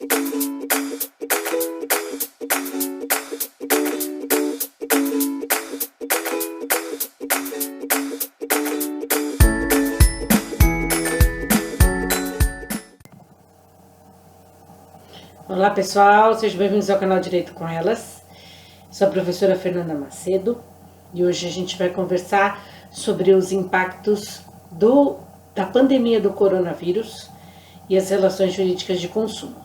Olá pessoal, sejam bem-vindos ao canal Direito com Elas. Sou a professora Fernanda Macedo e hoje a gente vai conversar sobre os impactos da pandemia do coronavírus e as relações jurídicas de consumo.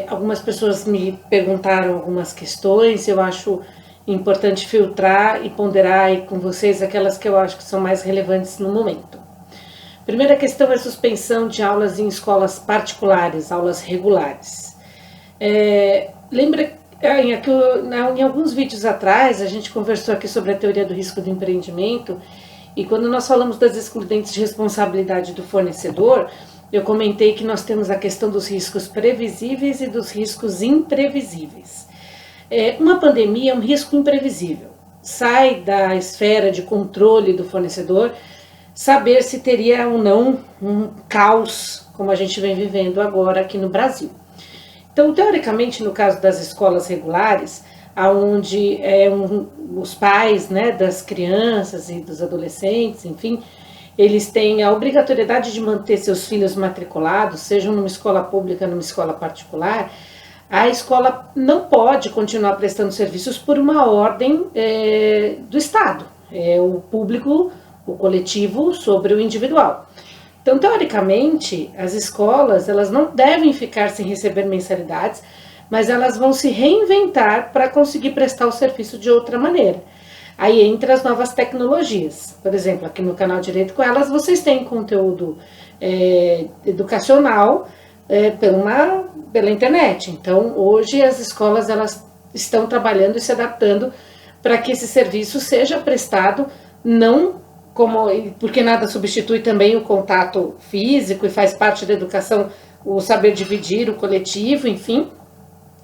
Algumas pessoas me perguntaram algumas questões, eu acho importante filtrar e ponderar aí com vocês aquelas que eu acho que são mais relevantes no momento. Primeira questão é a suspensão de aulas em escolas particulares, aulas regulares. Lembra em alguns vídeos atrás a gente conversou aqui sobre a teoria do risco do empreendimento e quando nós falamos das excludentes de responsabilidade do fornecedor, eu comentei que nós temos a questão dos riscos previsíveis e dos riscos imprevisíveis. Uma pandemia é um risco imprevisível, sai da esfera de controle do fornecedor saber se teria ou não um caos, como a gente vem vivendo agora aqui no Brasil. Então, teoricamente, no caso das escolas regulares, onde os pais, né, das crianças e dos adolescentes, enfim, eles têm a obrigatoriedade de manter seus filhos matriculados, sejam numa escola pública, numa escola particular, a escola não pode continuar prestando serviços por uma ordem do Estado. O público, o coletivo sobre o individual. Então, teoricamente, as escolas elas não devem ficar sem receber mensalidades, mas elas vão se reinventar para conseguir prestar o serviço de outra maneira. Aí entra as novas tecnologias. Por exemplo, aqui no canal Direito com Elas, vocês têm conteúdo educacional pela internet. Então, hoje as escolas elas estão trabalhando e se adaptando para que esse serviço seja prestado porque nada substitui também o contato físico e faz parte da educação o saber dividir, o coletivo, enfim,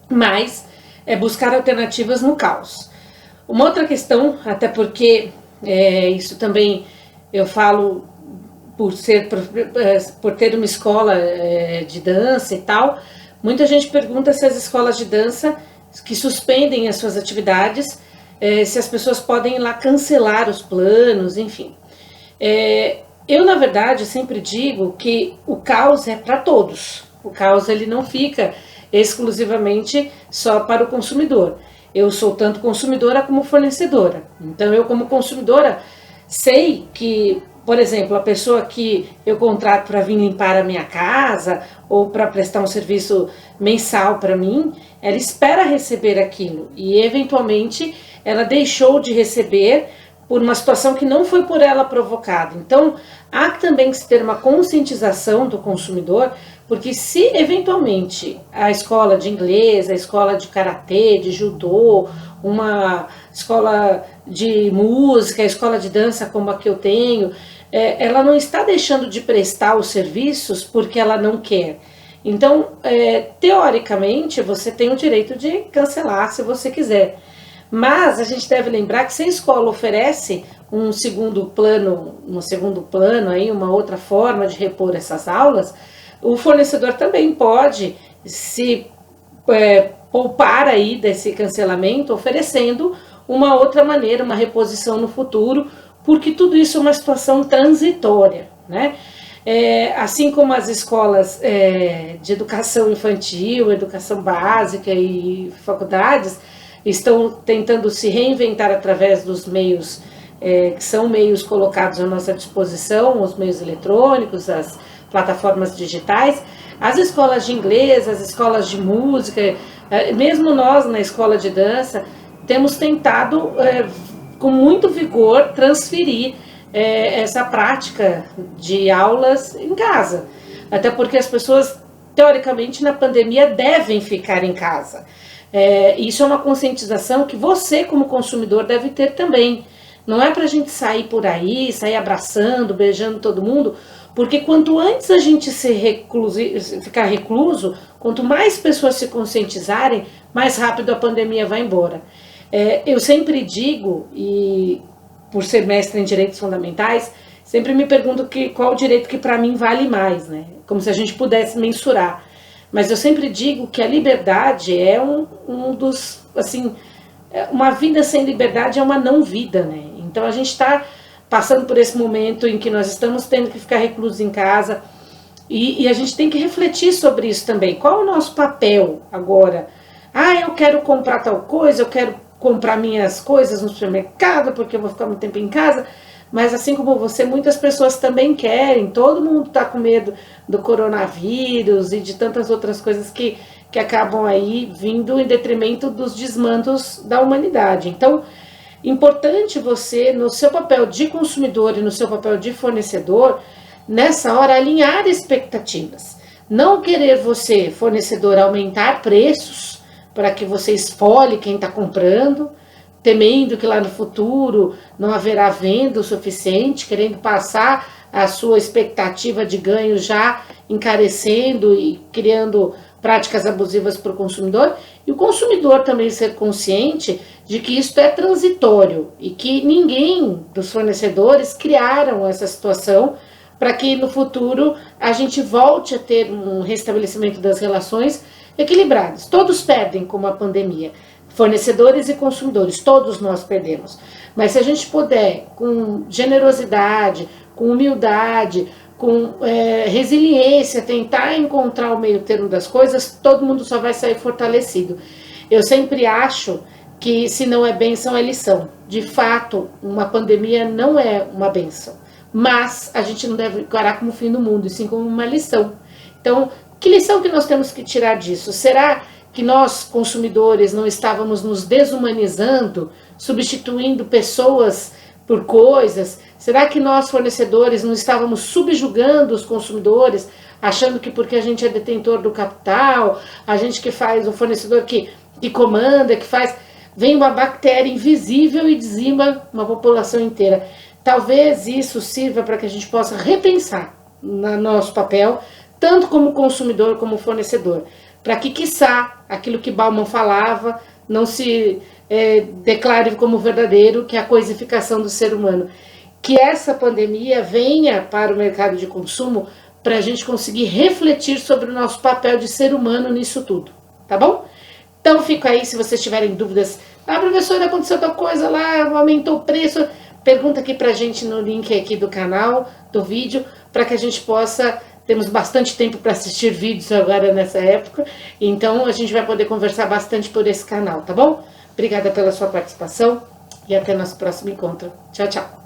mas buscar alternativas no caos. Uma outra questão, até porque isso também eu falo por ter uma escola de dança e tal, muita gente pergunta se as escolas de dança que suspendem as suas atividades, se as pessoas podem ir lá cancelar os planos, enfim. Eu, na verdade, sempre digo que o caos é para todos. O caos ele não fica exclusivamente só para o consumidor. Eu sou tanto consumidora como fornecedora. Então, eu como consumidora sei que, por exemplo, a pessoa que eu contrato para vir limpar a minha casa ou para prestar um serviço mensal para mim, ela espera receber aquilo e, eventualmente, ela deixou de receber por uma situação que não foi por ela provocada. Então, há também que se ter uma conscientização do consumidor, porque se eventualmente a escola de inglês, a escola de karatê, de judô, uma escola de música, a escola de dança como a que eu tenho, ela não está deixando de prestar os serviços porque ela não quer. Então, teoricamente, você tem o direito de cancelar se você quiser. Mas a gente deve lembrar que se a escola oferece um segundo plano, aí, uma outra forma de repor essas aulas, o fornecedor também pode se poupar aí desse cancelamento, oferecendo uma outra maneira, uma reposição no futuro, porque tudo isso é uma situação transitória, né? Assim como as escolas de educação infantil, educação básica e faculdades, estão tentando se reinventar através dos meios que são meios colocados à nossa disposição, os meios eletrônicos, as plataformas digitais, as escolas de inglês, as escolas de música, mesmo nós na escola de dança, temos tentado com muito vigor transferir essa prática de aulas em casa, até porque as pessoas, teoricamente, na pandemia devem ficar em casa. Isso é uma conscientização que você, como consumidor, deve ter também. Não é para a gente sair por aí, sair abraçando, beijando todo mundo, porque quanto antes a gente ficar recluso, quanto mais pessoas se conscientizarem, mais rápido a pandemia vai embora. Eu sempre digo, e por ser mestre em direitos fundamentais, sempre me pergunto qual o direito que para mim vale mais, né? Como se a gente pudesse mensurar. Mas eu sempre digo que a liberdade é dos, assim, uma vida sem liberdade é uma não vida, né? Então a gente está passando por esse momento em que nós estamos tendo que ficar reclusos em casa e a gente tem que refletir sobre isso também. Qual é o nosso papel agora? Ah, eu quero comprar tal coisa, eu quero comprar minhas coisas no supermercado porque eu vou ficar muito tempo em casa. Mas assim como você, muitas pessoas também querem, todo mundo está com medo do coronavírus e de tantas outras coisas que acabam aí vindo em detrimento dos desmandos da humanidade. Então, importante você, no seu papel de consumidor e no seu papel de fornecedor, nessa hora alinhar expectativas. Não querer você, fornecedor, aumentar preços para que você esfole quem está comprando, temendo que lá no futuro não haverá venda o suficiente, querendo passar a sua expectativa de ganho já encarecendo e criando práticas abusivas para o consumidor, e o consumidor também ser consciente de que isso é transitório e que ninguém dos fornecedores criaram essa situação para que no futuro a gente volte a ter um restabelecimento das relações equilibradas. Todos perdem com a pandemia. Fornecedores e consumidores, todos nós perdemos. Mas se a gente puder, com generosidade, com humildade, com resiliência, tentar encontrar o meio termo das coisas, todo mundo só vai sair fortalecido. Eu sempre acho que se não é bênção, é lição. De fato, uma pandemia não é uma bênção, mas a gente não deve encarar como o fim do mundo, e sim como uma lição. Então, que lição que nós temos que tirar disso? Será que nós, consumidores, não estávamos nos desumanizando, substituindo pessoas por coisas? Será que nós, fornecedores, não estávamos subjugando os consumidores, achando que porque a gente é detentor do capital, a gente que faz, o fornecedor que comanda, que faz, vem uma bactéria invisível e dizima uma população inteira? Talvez isso sirva para que a gente possa repensar no nosso papel, tanto como consumidor como fornecedor, para que, quiçá, aquilo que Bauman falava não se declare como verdadeiro, que é a coisificação do ser humano. Que essa pandemia venha para o mercado de consumo para a gente conseguir refletir sobre o nosso papel de ser humano nisso tudo, tá bom? Então fica aí, se vocês tiverem dúvidas, professora, aconteceu tal coisa lá, aumentou o preço, pergunta aqui pra gente no link aqui do canal, do vídeo, para que a gente possa, temos bastante tempo para assistir vídeos agora nessa época, então a gente vai poder conversar bastante por esse canal, tá bom? Obrigada pela sua participação e até nosso próximo encontro. Tchau, tchau.